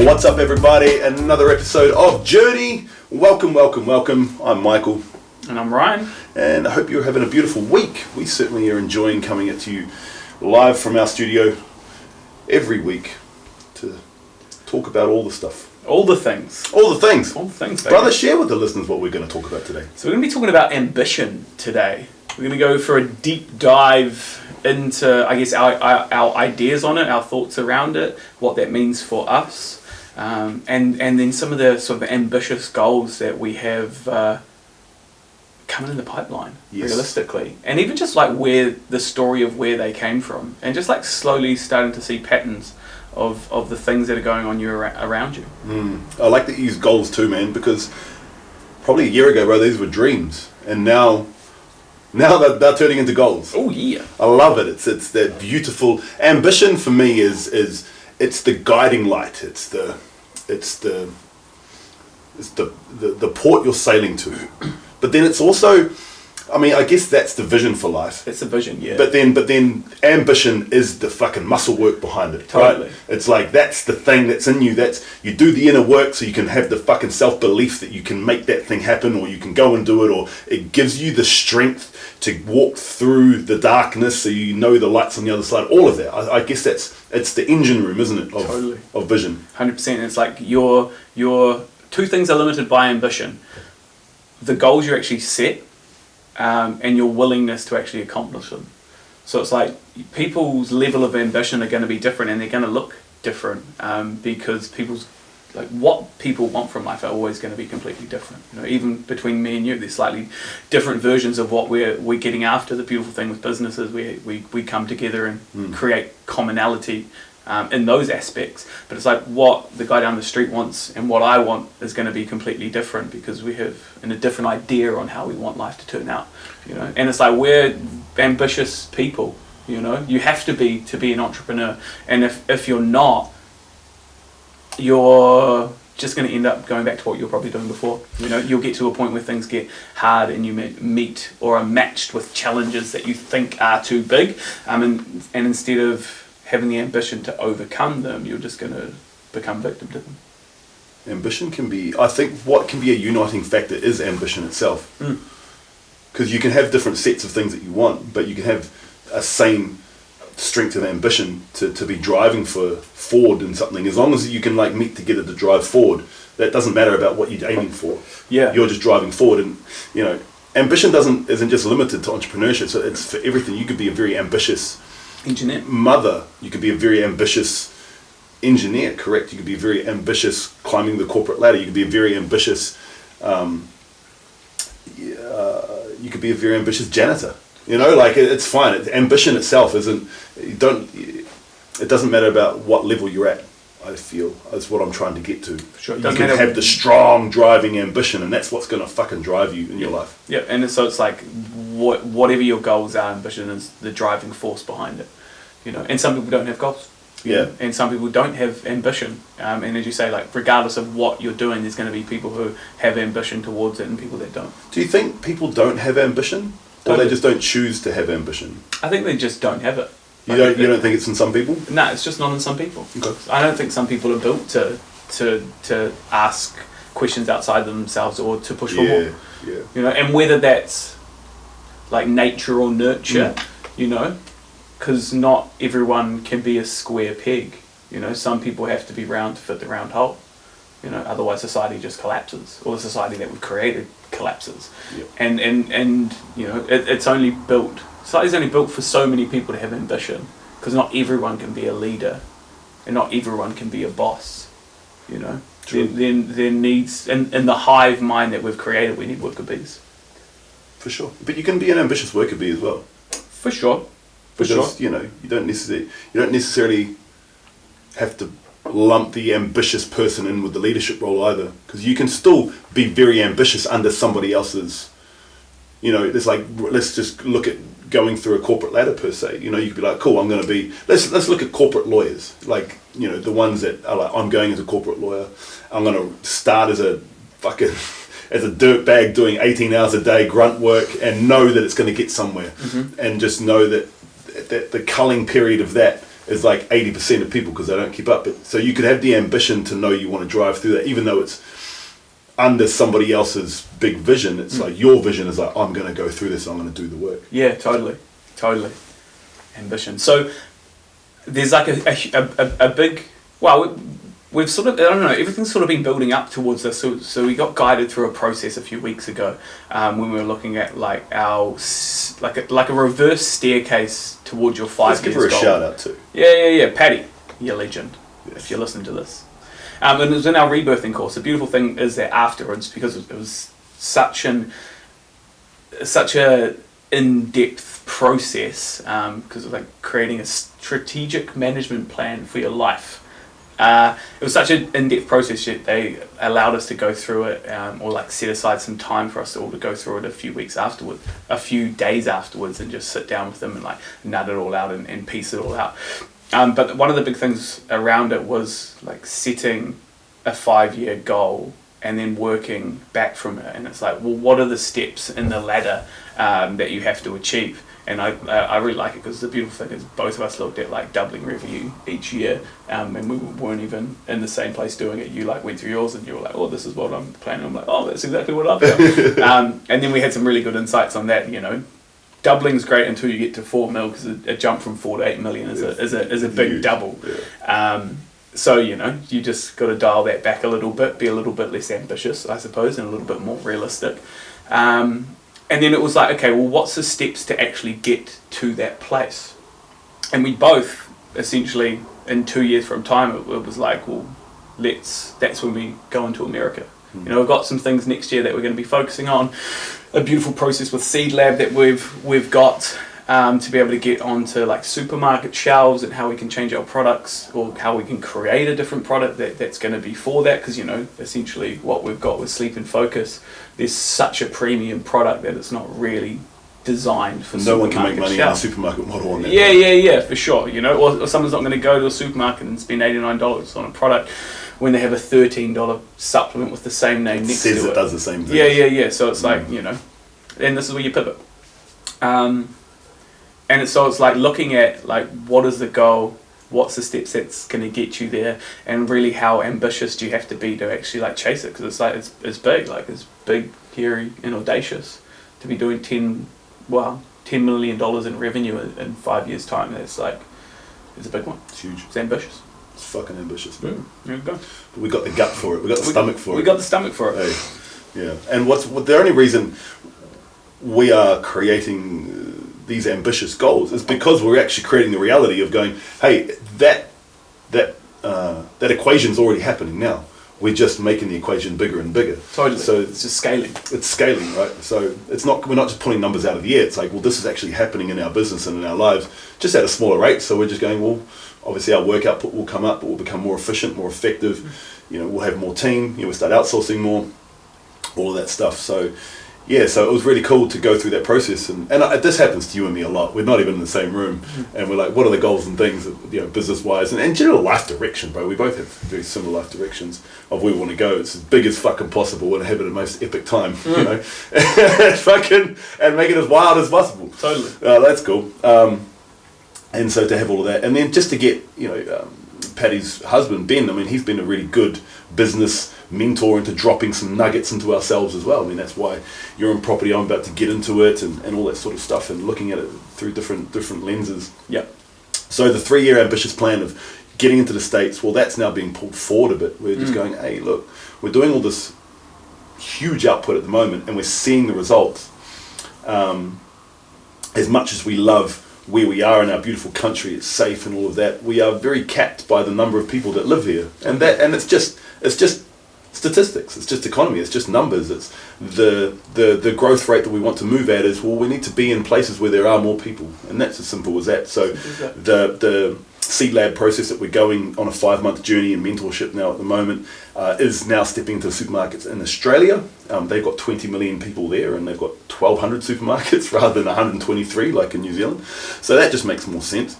What's up, everybody? Another episode of Journey. Welcome. I'm Michael. And I'm Ryan. And I hope you're having a beautiful week. We certainly are enjoying coming at you live from our studio every week to talk about all the stuff. All the things. Baby. Brother, share with the listeners what we're going to talk about today. So we're going to be talking about ambition today. We're going to go for a deep dive into, I guess, our ideas on it, our thoughts around it, what that means for us, and then some of the sort of ambitious goals that we have coming in the pipeline, realistically. And even just like where the story of where they came from, and just like slowly starting to see patterns of the things that are going on around you. I like that you use goals too, man, because probably a year ago, bro, these were dreams, and now they're turning into goals. Oh yeah, I love it. It's that beautiful ambition for me is it's the guiding light. It's the port you're sailing to. But then it's also, I mean, I guess that's the vision for life. It's a vision, yeah. But then ambition is the fucking muscle work behind it. Totally. Right? It's like that's the thing that's in you. That's you do the inner work so you can have the fucking self-belief that you can make that thing happen, or you can go and do it, or it gives you the strength to walk through the darkness so you know the light's on the other side. All of that. I guess it's the engine room, isn't it? Totally. Of vision. 100%. It's like your two things are limited by ambition: the goals you actually set, and your willingness to actually accomplish them. So it's like people's level of ambition are going to be different, and they're going to look different, because what people want from life are always going to be completely different. You know, even between me and you, there's slightly different versions of what we're getting after. The beautiful thing with business is we come together and create commonality in those aspects, but it's like what the guy down the street wants and what I want is going to be completely different, because we have a different idea on how we want life to turn out, you know. And it's like we're ambitious people, you know. You have to be an entrepreneur, and if you're not, you're just going to end up going back to what you're probably doing before. You know, you'll get to a point where things get hard and you meet or are matched with challenges that you think are too big, and instead of having the ambition to overcome them, you're just going to become victim to them. Ambition can be, I think what can be a uniting factor is ambition itself. Because you can have different sets of things that you want, but you can have a same strength of ambition to be driving forward in something. As long as you can like meet together to drive forward, that doesn't matter about what you're aiming for. Yeah. You're just driving forward, and you know, ambition isn't just limited to entrepreneurship. So it's for everything. You could be a very ambitious engineer, mother. You could be a very ambitious engineer, correct? You could be very ambitious climbing the corporate ladder. You could be a very ambitious you could be a very ambitious janitor. You know, like it's fine. Ambition itself it doesn't matter about what level you're at. I feel that's what I'm trying to get to. Sure. You can have the strong driving ambition, and that's what's going to fucking drive you in your life. Yeah, and so it's like whatever your goals are, ambition is the driving force behind it. You know, and some people don't have goals. Yeah. And some people don't have ambition. And as you say, like regardless of what you're doing, there's going to be people who have ambition towards it and people that don't. Do you think people don't have ambition, or they just don't choose to have ambition? I think they just don't have it. You don't think it's in some people? No, it's just not in some people. Okay. I don't think some people are built to ask questions outside themselves or to push for more. Yeah. You know, and whether that's like nature or nurture, you know, because not everyone can be a square peg. You know, some people have to be round to fit the round hole. You know, otherwise society just collapses, or the society that we've created collapses. Yep. And you know, it's only built. Society's only built for so many people to have ambition, because not everyone can be a leader, and not everyone can be a boss. You know, there needs in the hive mind that we've created, we need worker bees. For sure, but you can be an ambitious worker bee as well. For sure. Because you know you don't necessarily have to lump the ambitious person in with the leadership role either, because you can still be very ambitious under somebody else's. You know, it's like, let's just look at going through a corporate ladder per se. You know, you could be like, cool, I'm going to be, let's look at corporate lawyers, like, you know, the ones that are like, I'm going as a corporate lawyer, I'm going to start as a fucking as a dirtbag doing 18 hours a day grunt work, and know that it's going to get somewhere, and just know that the culling period of that is like 80% of people because they don't keep up. But so you could have the ambition to know you want to drive through that, even though it's under somebody else's big vision. It's like your vision is like, I'm going to go through this, I'm going to do the work. Yeah, totally. Ambition. So there's like a big, well, we've sort of, I don't know, everything's sort of been building up towards this. So we got guided through a process a few weeks ago when we were looking at like our, like a reverse staircase towards your 5 Let's years give her a goal. shout out too. Yeah. Patty, you're a legend, Yes. if you're listening to this. And it was in our rebirthing course. The beautiful thing is that afterwards, because it was such a in-depth process, because of like creating a strategic management plan for your life. It was such an in-depth process that they allowed us to go through it, or like set aside some time for us all to go through it a few days afterwards, and just sit down with them and like nut it all out and piece it all out. But one of the big things around it was like setting a 5-year goal and then working back from it. And it's like, well, what are the steps in the ladder that you have to achieve? And I really like it because the beautiful thing is both of us looked at like doubling revenue each year, and we weren't even in the same place doing it. You like went through yours and you were like, oh, this is what I'm planning. I'm like, oh, that's exactly what I've done. And then we had some really good insights on that. You know, doubling's great until you get to 4 mil, because a jump from 4 to 8 million is a big huge. double. Yeah. So, you know, you just got to dial that back a little bit, be a little bit less ambitious, I suppose, and a little bit more realistic. And then it was like, okay, well, what's the steps to actually get to that place? And we both, essentially, in 2 years from time, it was like, well, that's when we go into America. You know, we've got some things next year that we're going to be focusing on. A beautiful process with Seed Lab that we've got to be able to get onto like supermarket shelves, and how we can change our products, or how we can create a different product that's going to be for that. Because, you know, essentially what we've got with Sleep and Focus, there's such a premium product that it's not really designed for No one can make money on a shelves. supermarket model on that. Yeah, for sure. You know, or someone's not going to go to a supermarket and spend $89 on a product when they have a $13 supplement with the same name next to it. Says it does the same thing. Yeah. So it's like, you know, and this is where you pivot. And it's like looking at like, what is the goal? What's the steps that's going to get you there? And really, how ambitious do you have to be to actually like chase it? Because it's like, it's big, hairy and audacious to be doing $10 million in revenue in 5 years time. It's like, it's a big one. It's huge. It's ambitious. It's fucking ambitious, bro. There you go. But we got the gut for it. We got the stomach for it. We got the stomach for it. Hey. Yeah. And what the only reason we are creating these ambitious goals is because we're actually creating the reality of going, hey, that equation's already happening now. We're just making the equation bigger and bigger. Totally. So it's just scaling. It's scaling, right? So we're not just pulling numbers out of the air. It's like, well, this is actually happening in our business and in our lives, just at a smaller rate. So we're just going, well, obviously our work output will come up, but we'll become more efficient, more effective. You know, we'll have more team. You know, we'll start outsourcing more, all of that stuff. So yeah, so it was really cool to go through that process, and this happens to you and me a lot. We're not even in the same room, and we're like, what are the goals and things, you know, business-wise, and general life direction, bro. We both have very similar life directions of where we want to go. It's as big as fucking possible and have it at the most epic time, you know, and make it as wild as possible. Totally. That's cool. And so to have all of that, and then just to get, you know, Patty's husband, Ben, I mean, he's been a really good business mentor into dropping some nuggets into ourselves as well. I mean, that's why you're in property, I'm about to get into it, and all that sort of stuff, and looking at it through different lenses. Yeah. So the 3-year ambitious plan of getting into the States, well, that's now being pulled forward a bit. We're just going, hey, look, we're doing all this huge output at the moment, and we're seeing the results. As much as we love where we are in our beautiful country, it's safe and all of that, we are very capped by the number of people that live here, and it's just statistics, it's just economy, it's just numbers. It's the growth rate that we want to move at is, well, we need to be in places where there are more people, and that's as simple as that. So the Seed Lab process that we're going on a 5-month journey in mentorship now at the moment is now stepping into supermarkets in Australia. They've got 20 million people there, and they've got 1,200 supermarkets rather than 123 like in New Zealand. So that just makes more sense.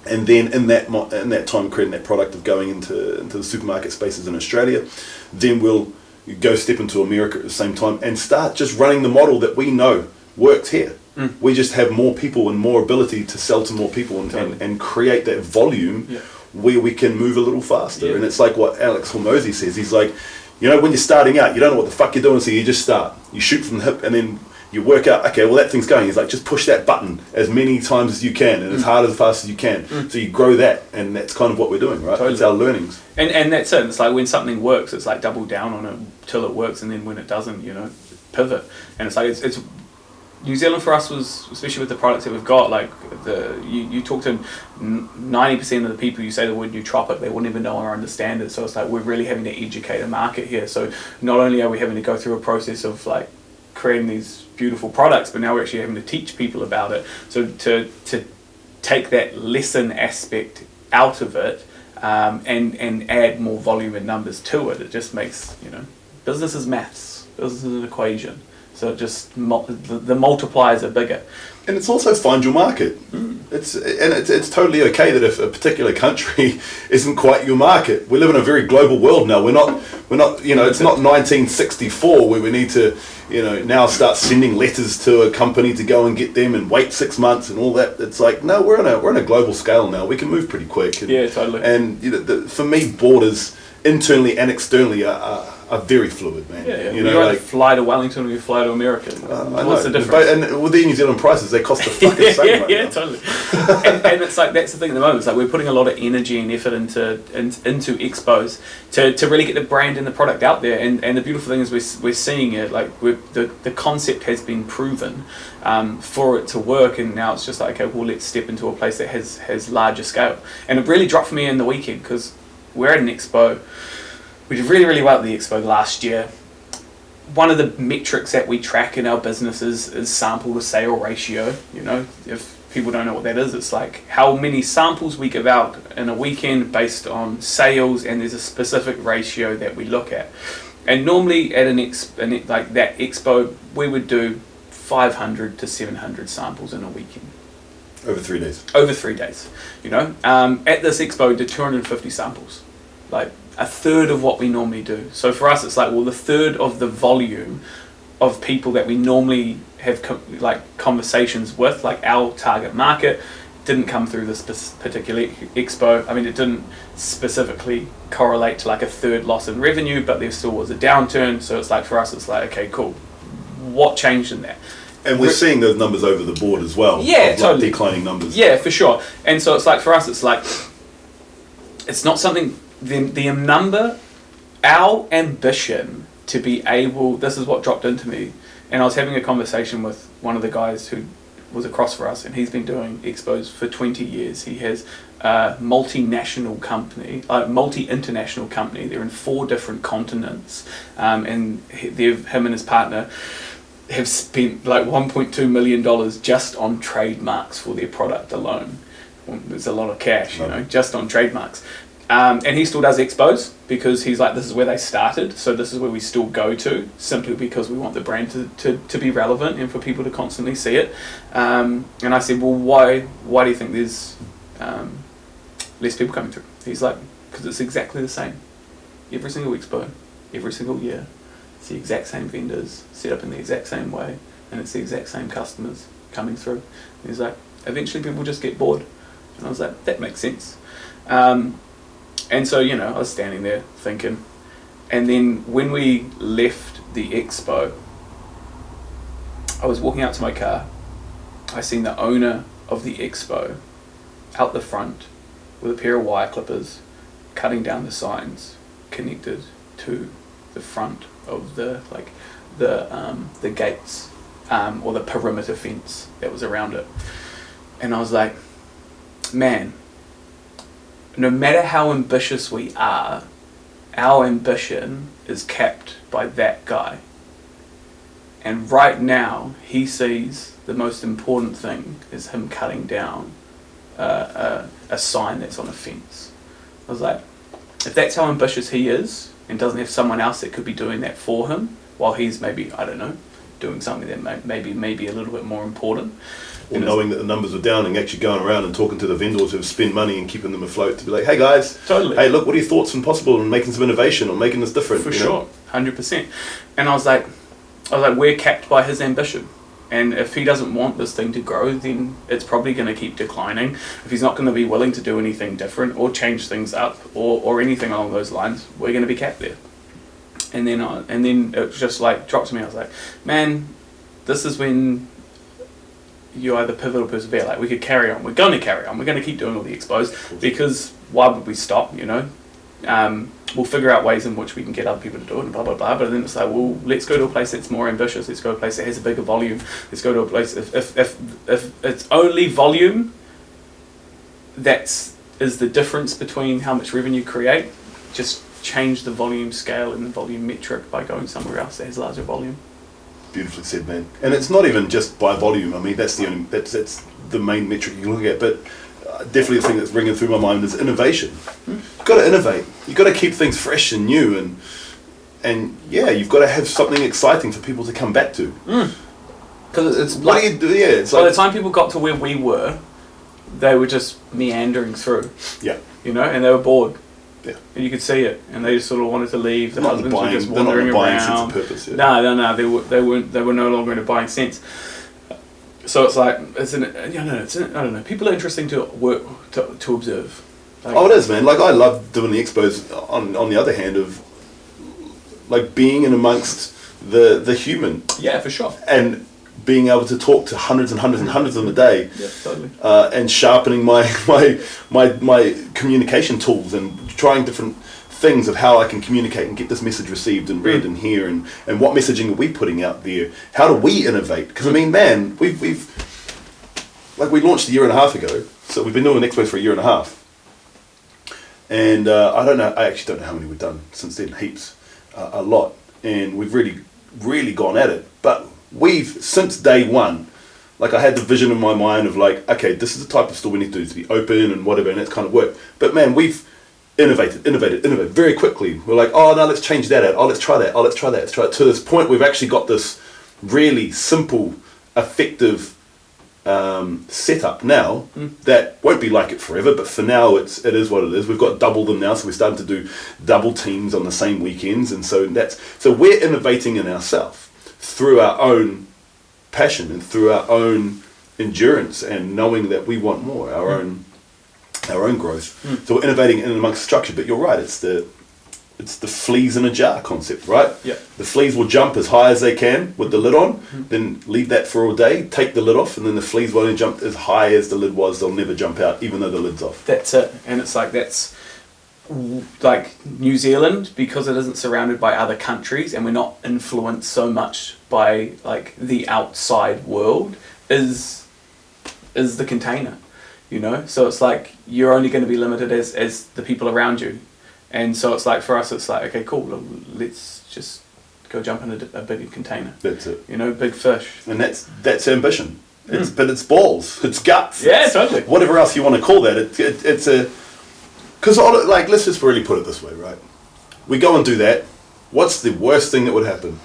And then in that time, creating that product of going into the supermarket spaces in Australia, then we'll go step into America at the same time and start just running the model that we know works here. We just have more people and more ability to sell to more people and create that volume where we can move a little faster. And it's like what Alex Hormozy says. He's like, you know, when you're starting out, you don't know what the fuck you're doing, so you just start. You shoot from the hip, and then you work out, okay, well, that thing's going. He's like, just push that button as many times as you can and as hard as fast as you can. So you grow that, and that's kind of what we're doing, right? It's our learnings. And that's it. It's like when something works, it's like double down on it till it works, and then when it doesn't, you know, pivot. And it's like, it's New Zealand for us was, especially with the products that we've got, like you talk to 90% of the people, you say the word nootropic, they wouldn't even know or understand it. So it's like we're really having to educate a market here. So not only are we having to go through a process of like creating these beautiful products, but now we're actually having to teach people about it. So to take that lesson aspect out of it and add more volume and numbers to it, it just makes, you know, business is maths, business is an equation. So it just the multipliers are bigger, and it's also find your market. It's totally okay that if a particular country isn't quite your market. We live in a very global world now. We're not. You know, it's not 1964 where we need to, you know, now start sending letters to a company to go and get them and wait 6 months and all that. It's like, no, we're on a global scale now. We can move pretty quick. And, yeah, totally. And you know, for me, borders internally and externally are very fluid, man. Yeah. You know, you either like, fly to Wellington or you fly to America. What's the difference? And with the New Zealand prices, they cost the fucking same right now. Totally. and it's like, that's the thing at the moment. It's like we're putting a lot of energy and effort into expos to really get the brand and the product out there. And the beautiful thing is we're seeing it. Like the concept has been proven for it to work, and now it's just like, okay, well, let's step into a place that has larger scale. And it really dropped for me in the weekend because we're at an expo. We did really, really well at the expo last year. One of the metrics that we track in our business is sample to sale ratio. You know, if people don't know what that is, it's like how many samples we give out in a weekend based on sales, and there's a specific ratio that we look at. And normally at like that expo, we would do 500 to 700 samples in a weekend. Over 3 days. Over 3 days, you know. At this expo, we did 250 samples, like a third of what we normally do. So for us, it's like, well, the third of the volume of people that we normally have conversations with, like our target market, didn't come through this particular expo. I mean, it didn't specifically correlate to like a third loss in revenue, but there still was a downturn. So it's like, for us, it's like, okay, cool. What changed in that? And we're seeing those numbers over the board as well. Yeah, totally. Like declining numbers. Yeah, for sure. And so it's like, for us, it's like, it's not something, the number, our ambition to be able, this is what dropped into me. And I was having a conversation with one of the guys who was across for us, and he's been doing expos for 20 years. He has a multinational company, multi-international company. They're in 4 different continents. And him and his partner have spent like $1.2 million just on trademarks for their product alone. Well, there's a lot of cash, you know, just on trademarks. And he still does expos because he's like, this is where they started, so this is where we still go to, simply because we want the brand to be relevant and for people to constantly see it. And I said, well, why do you think there's less people coming through? He's like, because it's exactly the same. Every single expo, every single year. It's the exact same vendors, set up in the exact same way, and it's the exact same customers coming through. And he's like, eventually people just get bored. And I was like, that makes sense. And so, you know, I was standing there thinking, and then when we left the expo, I was walking out to my car. I seen the owner of the expo out the front with a pair of wire clippers, cutting down the signs connected to the front of the gates or the perimeter fence that was around it. And I was like, man, no matter how ambitious we are, our ambition is capped by that guy. And right now, he sees the most important thing is him cutting down a sign that's on a fence. I was like, if that's how ambitious he is, and doesn't have someone else that could be doing that for him, while he's maybe, I don't know, doing something that maybe a little bit more important. Or knowing that the numbers are down and actually going around and talking to the vendors who have spent money and keeping them afloat to be like, hey guys, totally. Hey, look, what are your thoughts on possible and making some innovation or making this different? For sure, 100%. And I was like, we're capped by his ambition. And if he doesn't want this thing to grow, then it's probably going to keep declining. If he's not going to be willing to do anything different or change things up or anything along those lines, we're going to be capped there. And then it just like dropped to me. I was like, man, this is when you either pivot or persevere. Like, we could carry on. We're going to carry on. We're going to keep doing all the expos, because why would we stop, you know? We'll figure out ways in which we can get other people to do it and blah, blah, blah. But then it's like, well, let's go to a place that's more ambitious. Let's go to a place that has a bigger volume. Let's go to a place, if it's only volume, is the difference between how much revenue you create. Just change the volume scale and the volume metric by going somewhere else that has larger volume. Beautifully said, man. And it's not even just by volume. I mean, that's the main metric you can look at. But definitely the thing that's ringing through my mind is innovation. You've got to innovate. You've got to keep things fresh and new, and yeah, you've got to have something exciting for people to come back to. Because it's What like, do you do? Yeah, it's by like, the time people got to where we were, they were just meandering through, yeah, you know, and they were bored. yeah. And you could see it, and they just sort of wanted to leave. The They're not in husbands were just wandering the buying sense around. of purpose. Yeah. No, they were no longer in a buying sense. So it's like I don't know. People are interesting to work to observe. Like, Oh, it is, man. Like, I love doing the expos. On the other hand, of like being in amongst the human yeah, for sure. and being able to talk to hundreds and hundreds and hundreds of them a day. Yeah, totally. And sharpening my communication tools and trying different things of how I can communicate and get this message received and read and hear, and what messaging are we putting out there? How do we innovate? Because I mean, man, we launched a year and a half ago, so we've been doing expos for a year and a half, and I actually don't know how many we've done since then. Heaps, a lot, and we've really gone at it. But we've, since day one, like, I had the vision in my mind of like, okay, this is the type of store we need to do, to be open and whatever, and it's kind of worked. But man, we've innovated very quickly. We're like, oh no, let's change that out. Oh, let's try that. Oh, let's try that. Let's try it. To this point, we've actually got this really simple, effective setup now that won't be like it forever, but for now it is what it is. We've got double them now, so we're starting to do double teams on the same weekends, and so we're innovating in ourselves through our own passion and through our own endurance and knowing that we want more, our own growth. So we're innovating in amongst structure. But you're right, it's the fleas in a jar concept, right? Yeah. The fleas will jump as high as they can with the lid on, then leave that for a day, take the lid off, and then the fleas will only jump as high as the lid was. They'll never jump out, even though the lid's off. That's it. And it's like, that's like New Zealand, because it isn't surrounded by other countries and we're not influenced so much by like the outside world, is the container, you know? So it's like, you're only going to be limited as the people around you. And so it's like, for us, it's like, okay, cool, let's just go jump in a bigger container. That's it. You know, big fish. And that's ambition. But it's balls, it's guts. Yeah, it's totally. Whatever else you want to call that. It's a... Because, like, let's just really put it this way, right? We go and do that. What's the worst thing that would happen?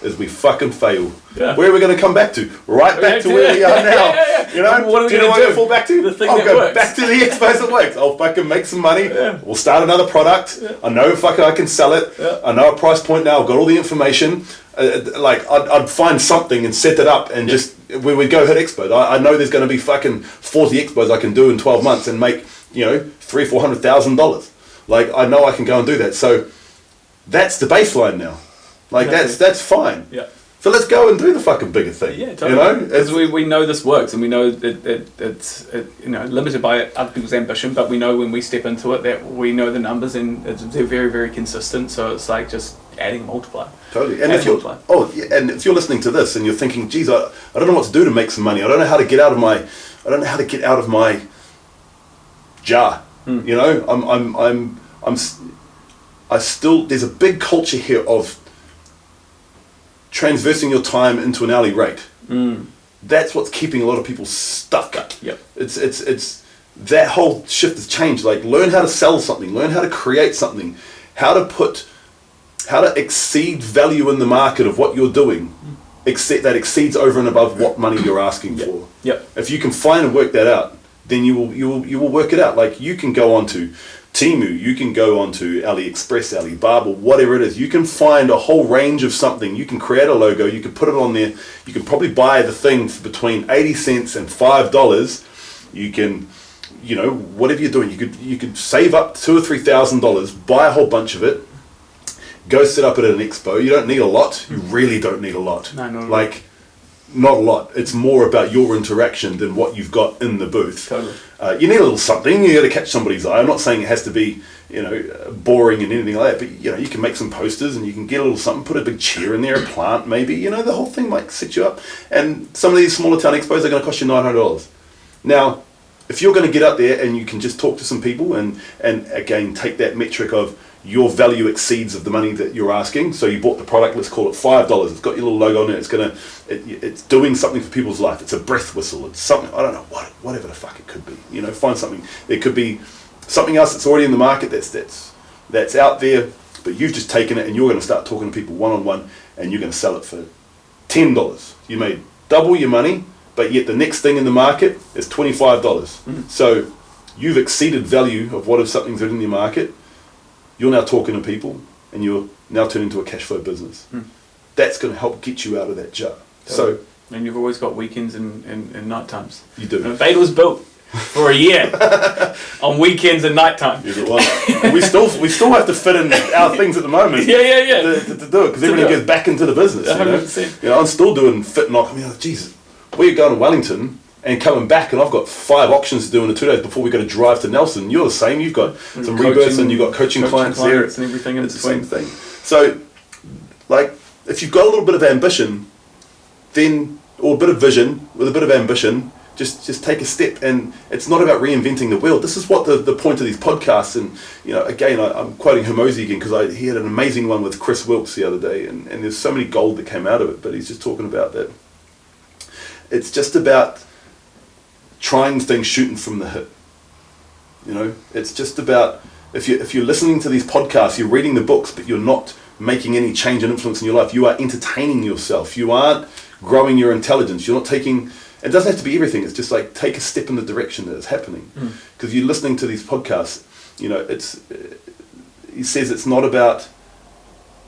Is we fucking fail. Yeah. Where are we going to come back to? Right back to where we are now. Yeah. You know? What are we do you know gonna what do? I fall back to? The thing I'll that go works. back to the expos that works. I'll fucking make some money. Yeah. We'll start another product. Yeah. I know fucking I can sell it. Yeah. I know a price point now. I've got all the information. Like, I'd find something and set it up and just, we would go hit expos. I know there's going to be fucking 40 expos I can do in 12 months and make, you know, $300,000-$400,000. Like, I know I can go and do that. So that's the baseline now. Like, that's fine. Yeah. So let's go and do the fucking bigger thing. Yeah, totally. You know? Because we know this works, and we know that it's you know, limited by other people's ambition, but we know when we step into it that we know the numbers, and they're very, very consistent. So it's like just adding a multiplier. Totally. And if you're listening to this and you're thinking, geez, I don't know what to do to make some money. I don't know how to get out of my jar. You know, I still, there's a big culture here of transversing your time into an hourly rate. That's what's keeping a lot of people stuck. Yep. It's that whole shift has changed. Like, learn how to sell something, learn how to create something, how to exceed value in the market of what you're doing, that exceeds over and above what money you're asking for. Yep. If you can find and work that out, then you will work it out. Like, you can go on to Temu, you can go onto AliExpress, Alibaba, whatever it is. You can find a whole range of something. You can create a logo. You can put it on there. You can probably buy the thing for between 80 cents and $5. You can, you know, whatever you're doing, you could save up $2,000 or $3,000, buy a whole bunch of it, go set up it at an expo. You don't need a lot. You really don't need a lot. No, not like, not a lot. It's more about your interaction than what you've got in the booth. Totally. You need a little something. You got to catch somebody's eye. I'm not saying it has to be, you know, boring and anything like that. But you know, you can make some posters and you can get a little something. Put a big chair in there, a plant maybe. You know, the whole thing might set you up. And some of these smaller town expos are going to cost you $900. Now, if you're going to get out there and you can just talk to some people and again take that metric of your value exceeds of the money that you're asking. So you bought the product, let's call it $5. It's got your little logo on it. It's doing something for people's life. It's a breath whistle. It's something, I don't know, whatever the fuck it could be. You know, find something. There could be something else that's already in the market that's out there, but you've just taken it and you're going to start talking to people one-on-one and you're going to sell it for $10. You made double your money, but yet the next thing in the market is $25. So you've exceeded value of what if something's in the market. You're now talking to people and you're now turning into a cash flow business. That's going to help get you out of that jar. So, and you've always got weekends and night times. You do. And Beta was built for a year on weekends and night time. Yes, it was. we still have to fit in our things at the moment. Yeah. To do it because everything goes back into the business. 100%. You know, I'm still doing fit knock. I mean, Jesus, we're going to Wellington and coming back, and I've got 5 auctions to do in the 2 days before we got to drive to Nelson. You're the same. You've got some rebirths and you've got coaching clients there. And everything in it's between. the same thing. So, like, if you've got a little bit of ambition, then, or a bit of vision with a bit of ambition, just take a step. And it's not about reinventing the wheel. This is what the point of these podcasts. And you know, again, I'm quoting Hermosi again because he had an amazing one with Chris Wilkes the other day, and there's so many gold that came out of it. But he's just talking about that. It's just about trying things, shooting from the hip. You know, it's just about if you're listening to these podcasts, you're reading the books, but you're not making any change and influence in your life. You are entertaining yourself. You aren't growing your intelligence. You're not taking. It doesn't have to be everything. It's just like take a step in the direction that is happening. Because you're listening to these podcasts. You know, he says it's not about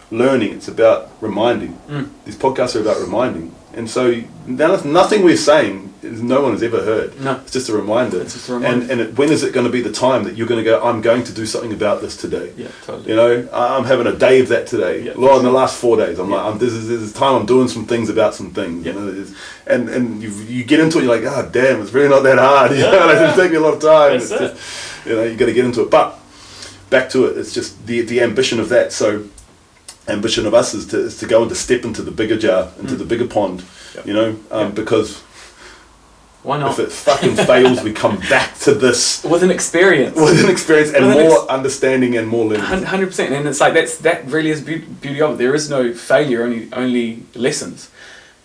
learning. It's about reminding. These podcasts are about reminding. And so nothing we're saying is no one has ever heard. No. It's just a reminder. It's just a reminder. And when is it going to be the time that you're going to go, I'm going to do something about this today? Yeah, totally. You know, I'm having a day of that today. Yeah, In the last 4 days, I'm like, this is time I'm doing some things about some things. Yeah. You know, and you get into it, you're like, oh, damn, it's really not that hard. You know, it didn't take me a lot of time. That's it's it. just, you know, you got to get into it. But back to it, it's just the ambition of that. So ambition of us is to go and to step into the bigger jar, into the bigger pond. Yep. You know, because why not? if it fucking fails, we come back to this with an experience, and more understanding and more learning. 100%, and it's like that really is beauty of it. There is no failure, only lessons,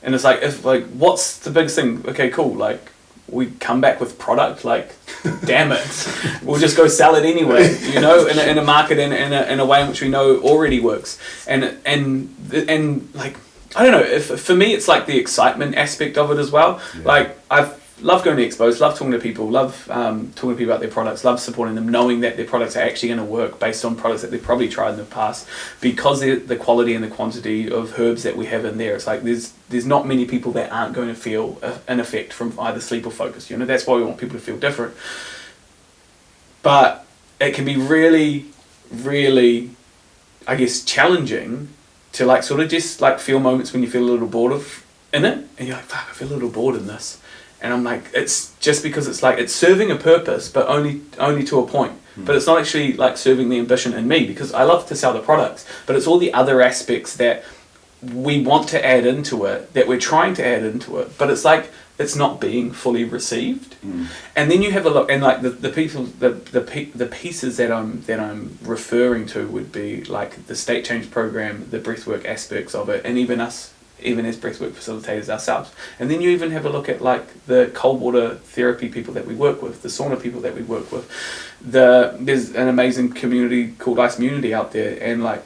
and it's like what's the biggest thing? Okay, cool. Like we come back with product. Like, damn it, we'll just go sell it anyway. You know, in a market in a way in which we know already works, and like. I don't know, for me it's like the excitement aspect of it as well. Yeah. Like I love going to expos, love talking to people, love talking to people about their products, love supporting them, knowing that their products are actually going to work based on products that they've probably tried in the past, because the quality and the quantity of herbs that we have in there. It's like there's not many people that aren't going to feel an effect from either sleep or focus. You know, that's why we want people to feel different. But it can be really, really, I guess, challenging to like sort of just like feel moments when you feel a little bored in it, and you're like, fuck, I feel a little bored in this, and I'm like, it's just because it's like it's serving a purpose, but only to a point. But it's not actually like serving the ambition in me, because I love to sell the products, but it's all the other aspects that we want to add into it, that we're trying to add into it, but it's like it's not being fully received. And then you have a look, and like the pieces that I'm referring to would be like the state change program, the breathwork aspects of it, and even us, even as breathwork facilitators ourselves. And then you even have a look at like the cold water therapy people that we work with, the sauna people that we work with. There's an amazing community called Ice Immunity out there, and like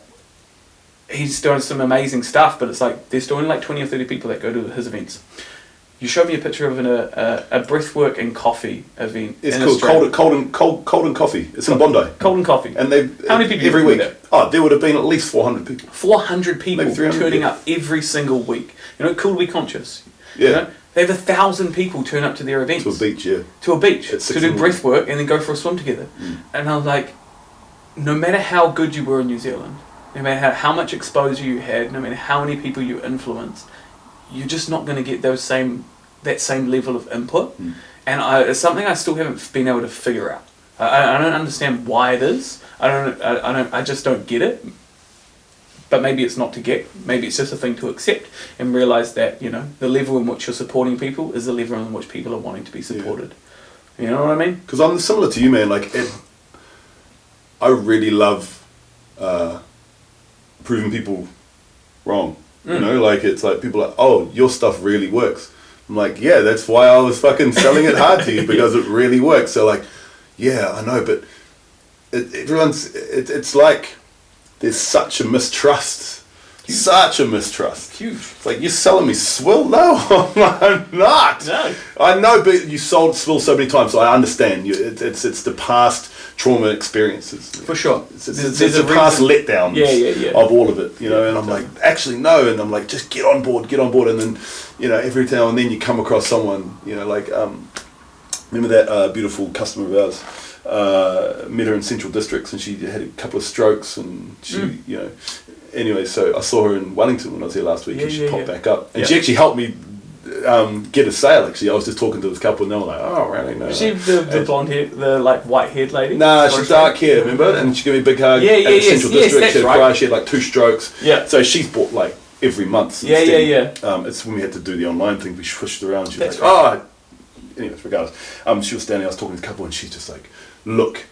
he's doing some amazing stuff, but it's like there's only like 20 or 30 people that go to his events. You showed me a picture of a breathwork and coffee event. It's in called Australia. Cold and Coffee. It's in Bondi. Cold and Coffee. And they How many people every do you week? think Oh, there would have been at least 400 people. 400 people Maybe 300 turning people. up every single week. You know, cool to be conscious. Yeah. You know? They have 1,000 people turn up to their events. To a beach, yeah. To a beach. At To 6 do in the breath work and then go for a swim together. And I was like, no matter how good you were in New Zealand, no matter how much exposure you had, no matter how many people you influenced, you're just not going to get that same level of input. And it's something I still haven't been able to figure out. I don't understand why it is. I just don't get it. But maybe it's not to get. Maybe it's just a thing to accept and realize that, you know, the level in which you're supporting people is the level in which people are wanting to be supported. Yeah. You know what I mean? Because I'm similar to you, man. Like, I really love proving people wrong. You know, like, it's like people are like, oh, your stuff really works. I'm like, yeah, that's why I was fucking selling it hard to you, because it really works. So like, yeah, I know, but it's like there's such a mistrust. Huge. Such a mistrust. Huge. It's like, you're selling me swill? No, I'm not. No. I know, but you sold swill so many times, so I understand. It's the past trauma experiences. For sure. It's a past letdown of all of it, you know, and I'm like, actually, no, and I'm like, just get on board, and then, you know, every now and then you come across someone, you know, like, remember that beautiful customer of ours, met her in Central Districts, and she had a couple of strokes, and she, you know, anyway, so I saw her in Wellington when I was here last week, and she popped back up, and she actually helped me get a sale. Actually, I was just talking to this couple, and they were like, "Oh, really? No." Is she the blonde hair, the like white haired lady? Nah, she's dark hair, remember? And she gave me a big hug. Yeah, at the Central District. that's She had a right. cry. She had like 2 strokes. Yeah. So she's bought like every month. Since Yeah. then. It's when we had to do the online thing. We switched around. She was That's like, "Oh." Anyways, regardless, she was standing. I was talking to the couple, and she's just like, "Look,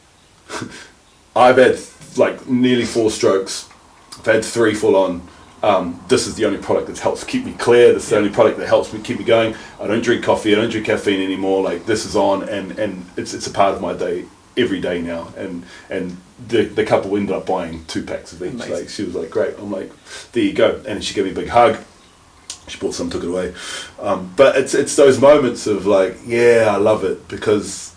I've had like nearly 4 strokes. I've had 3 full on. This is the only product that helps keep me clear. This is the only product that helps me keep me going. I don't drink coffee. I don't drink caffeine anymore. Like, this is on, and it's a part of my day every day now." And the couple ended up buying 2 packs of each. Amazing. Like, she was like, "Great." I'm like, "There you go." And she gave me a big hug. She bought some, took it away. But it's those moments of like, yeah, I love it, because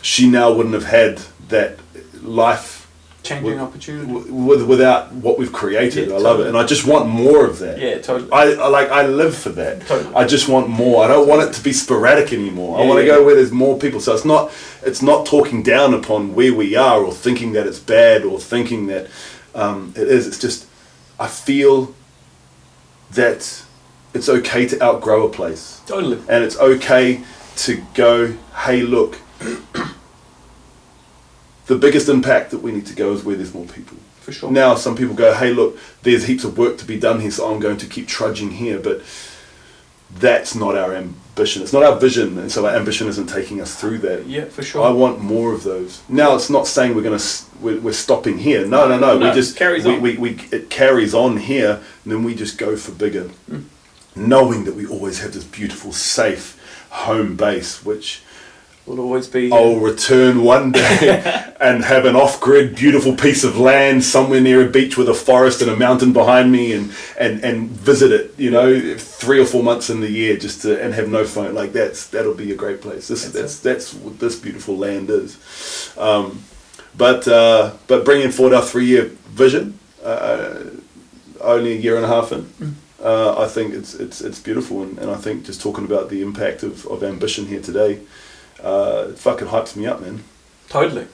she now wouldn't have had that life Changing opportunity. without what we've created. Yeah, I love it, and I just want more of that. Yeah, totally. I live for that. Totally. I just want more. I don't want it to be sporadic anymore. I want to go where there's more people. So it's not talking down upon where we are, or thinking that it's bad, or thinking that it is. It's just, I feel that it's okay to outgrow a place. Totally. And it's okay to go, hey, look, the biggest impact that we need to go is where there's more people. For sure. Now, some people go, hey, look, there's heaps of work to be done here, so I'm going to keep trudging here. But that's not our ambition. It's not our vision, and so our ambition isn't taking us through that. Yeah, for sure. I want more of those. Now, it's not saying we're stopping here. No. We just carries on. It carries on here, and then we just go for bigger, knowing that we always have this beautiful, safe home base, which will always be. I'll return one day and have an off-grid, beautiful piece of land somewhere near a beach with a forest and a mountain behind me, and visit it. You know, 3 or 4 months in the year, just to, and have no phone. Like, that'll be a great place. That's what this beautiful land is. But bringing forward our 3-year vision, only a year and a half in. I think it's beautiful, and I think just talking about the impact of ambition here today, it fucking hypes me up, man. Totally,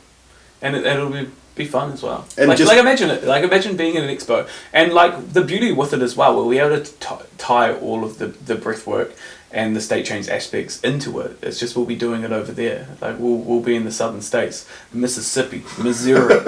and it'll be fun as well. And like imagine it. Like, imagine being at an expo, and like the beauty with it as well, we'll be able to tie all of the breath work and the state change aspects into it. It's just we'll be doing it over there. Like, we'll be in the southern states, Mississippi, Missouri,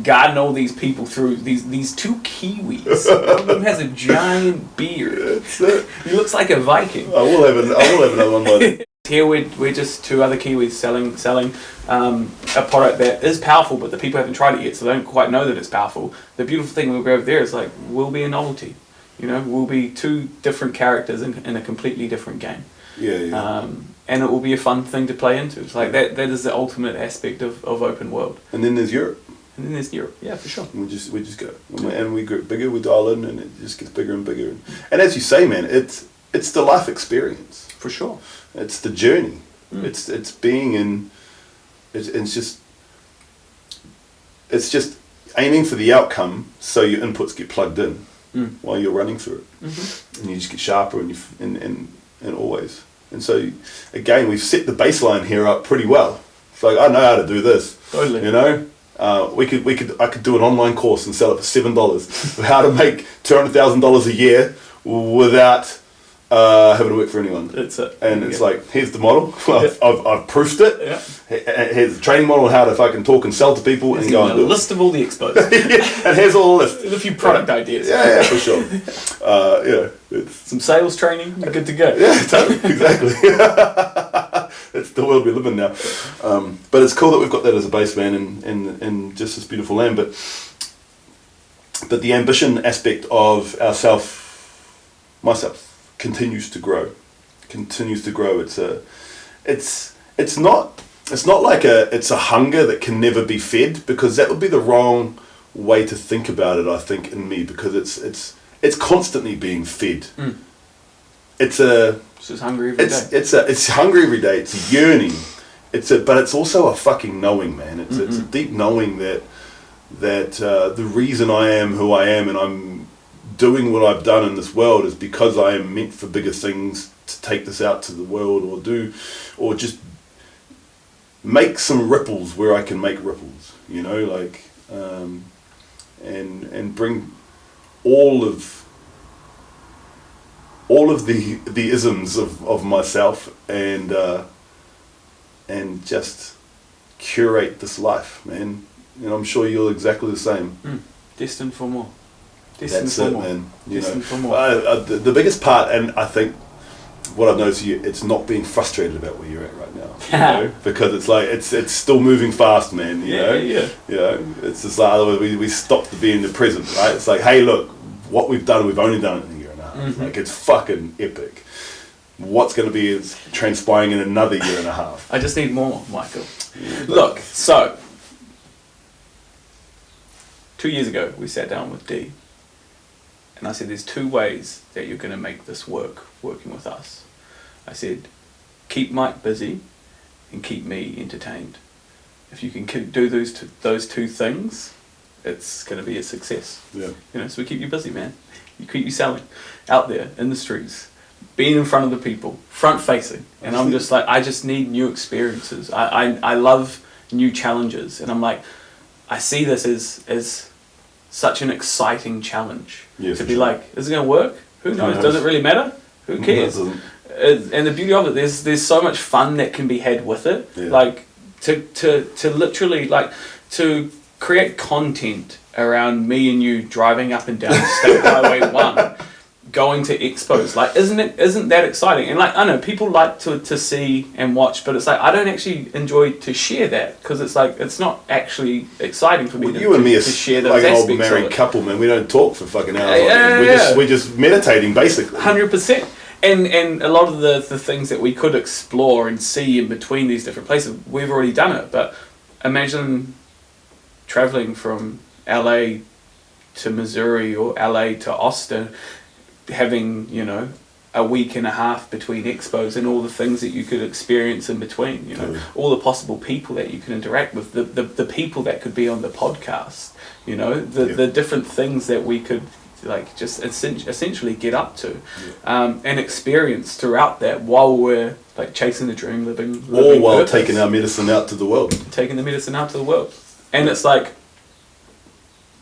guiding all these people through these 2 Kiwis. One of them has a giant beard. He looks like a Viking. I will have another one by then. Here we're just 2 other Kiwis selling a product that is powerful, but the people haven't tried it yet, so they don't quite know that it's powerful. The beautiful thing we'll go over there is, like, we'll be a novelty. You know, we'll be 2 different characters in a completely different game. Yeah. And it will be a fun thing to play into. It's like that is the ultimate aspect of open world. And then there's Europe. And then there's Europe. Yeah, for sure. And we just go, and we get bigger. We dial in, and it just gets bigger and bigger. And as you say, man, it's the life experience. For sure. It's the journey. It's being in. It's just aiming for the outcome, so your inputs get plugged in while you're running through it, and you just get sharper and always. And so again, we've set the baseline here up pretty well. It's like, I know how to do this. Totally. You know, I could do an online course and sell it for $7 of how to make $200,000 a year without having to work for anyone. It's it. And it's like, here's the model. I've proofed it. Yeah. Here's the training model on how to fucking talk and sell to people and go and do it. List of all the expos. And here's all the list. And a few product ideas. Yeah, for sure. It's some sales training. You're good to go. Yeah, totally, exactly. It's the world we live in now. But it's cool that we've got that as a base, man, in just this beautiful land. But the ambition aspect of myself, continues to grow. It's not like it's a hunger that can never be fed, because that would be the wrong way to think about it, I think, in me, because it's constantly being fed. It's hungry every day. It's hungry every day. It's a yearning. But it's also a fucking knowing, man. It's a deep knowing that the reason I am who I am and I'm doing what I've done in this world is because I am meant for bigger things, to take this out to the world, or just make some ripples where I can make ripples, you know, like, and bring all of the isms of myself and just curate this life, man. And I'm sure you're exactly the same. Destined for more. That's it, man. Destined for more. The biggest part, and I think what I've noticed, it's not being frustrated about where you're at right now, you know? Because it's like it's still moving fast, man. You know, you know, it's just like otherwise we stop to be in the present, right? It's like, hey, look, what we've done, we've only done it in a year and a half. Like, it's fucking epic. What's going to be is transpiring in another year and a half. I just need more, Michael. Look, so 2 years ago we sat down with Dee. And I said, there's 2 ways that you're going to make this working with us. I said, keep Mike busy and keep me entertained. If you can do those two things, it's going to be a success. Yeah. You know, so we keep you busy, man. You keep you selling out there in the streets, being in front of the people, front facing. And I'm just like, I just need new experiences. I love new challenges. And I'm like, I see this as such an exciting challenge. To be like, is it going to work? Who knows? Does it really matter? Who cares? And the beauty of it, there's so much fun that can be had with it. Yeah. Like to literally like to create content around me and you driving up and down State Highway 1, going to expos. Like, isn't that exciting? And like, I know people like to see and watch, but it's like, I don't actually enjoy to share that, because it's like, it's not actually exciting for me to share those like an old aspects married couple, man. We don't talk for fucking hours. We're just meditating, basically. 100%. And a lot of the things that we could explore and see in between these different places, we've already done it. But imagine traveling from LA to Missouri or LA to Austin, having, you know, a week and a half between expos and all the things that you could experience in between, you know, all the possible people that you can interact with, the people that could be on the podcast, you know, the different things that we could like just essentially get up to and experience throughout that while we're like chasing the dream, living all while purpose. Taking our medicine out to the world. Taking the medicine out to the world. And it's like,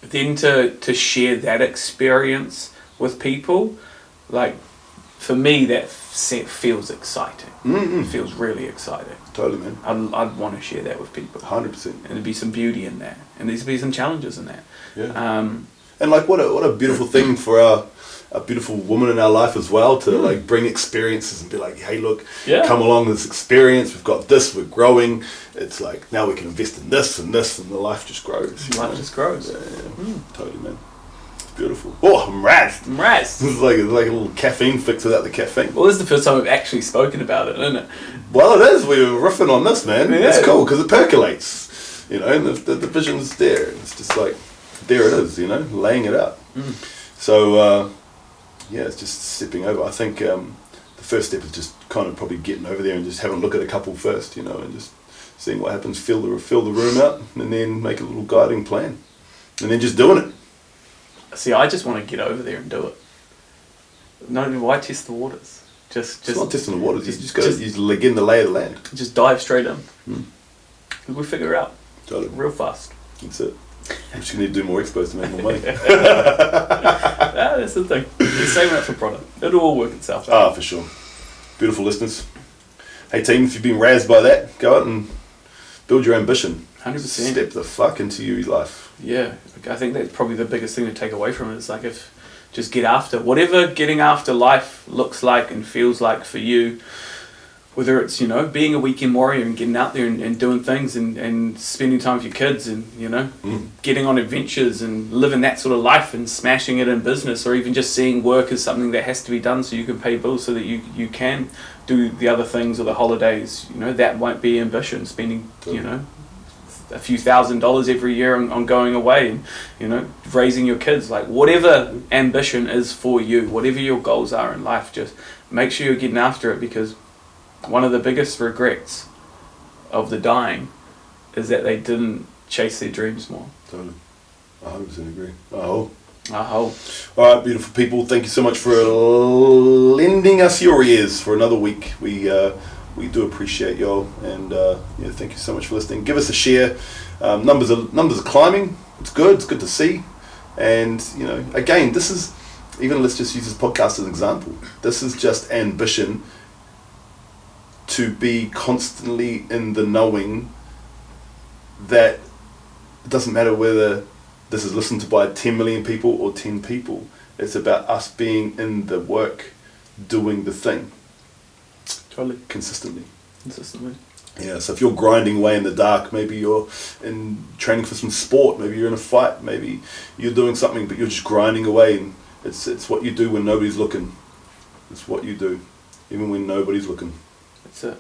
then to share that experience with people, like, for me, that feels exciting. It feels really exciting. Totally, man. I'd want to share that with people. 100%. And there'd be some beauty in that, and there'd be some challenges in that. Yeah. And like, what a beautiful thing for a beautiful woman in our life as well, to like bring experiences and be like, hey, look, come along this experience. We've got this. We're growing. It's like, now we can invest in this and this, and the life just grows. Life just grows. Yeah. Totally, man. Beautiful. Oh, I'm razzed. It's like a little caffeine fix without the caffeine. Well, this is the first time we've actually spoken about it, isn't it? Well, it is. We're riffing on this, man. Yeah. It's cool because it percolates, you know, and the vision's there. It's just like, there it is, you know, laying it out. So, yeah, it's just stepping over. I think the first step is just kind of probably getting over there and just having a look at a couple first, and just seeing what happens, fill the room out, and then make a little guiding plan, and then just doing it. See, I just want to get over there and do it. No, why test the waters? Just it's not testing the waters. You just got to get in the lay of the land. Just dive straight in. We'll figure it out. Totally. Real fast. That's it. I'm just going to do more expos to make more money. That's the thing. You're saving up for product. It'll all work itself out. For sure. Beautiful listeners. Hey team, if you've been razzed by that, go out and build your ambition. 100%. Step the fuck into your life. Yeah, I think that's probably the biggest thing to take away from it. Is like, if just get after whatever getting after life looks like and feels like for you. Whether it's, being a weekend warrior and getting out there and doing things and spending time with your kids and, getting on adventures and living that sort of life and smashing it in business, or even just seeing work as something that has to be done so you can pay bills so that you can do the other things or the holidays, that won't be ambition, spending, a few $1,000s every year on going away and, raising your kids. Like, whatever ambition is for you, whatever your goals are in life, just make sure you're getting after it, because one of the biggest regrets of the dying is that they didn't chase their dreams more. Totally. I 100% agree. All right, beautiful people. Thank you so much for lending us your ears for another week. We do appreciate y'all, and thank you so much for listening. Give us a share. Numbers are climbing. It's good. It's good to see. And again, this is, even let's just use this podcast as an example. This is just ambition. To be constantly in the knowing that it doesn't matter whether this is listened to by 10 million people or 10 people. It's about us being in the work, doing the thing. Totally. Consistently. Yeah, so if you're grinding away in the dark, maybe you're in training for some sport, maybe you're in a fight, maybe you're doing something, but you're just grinding away, and it's what you do when nobody's looking. It's what you do, even when nobody's looking. That's it.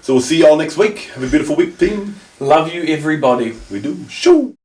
So we'll see y'all next week. Have a beautiful week, team. Love you, everybody. We do. Shoo!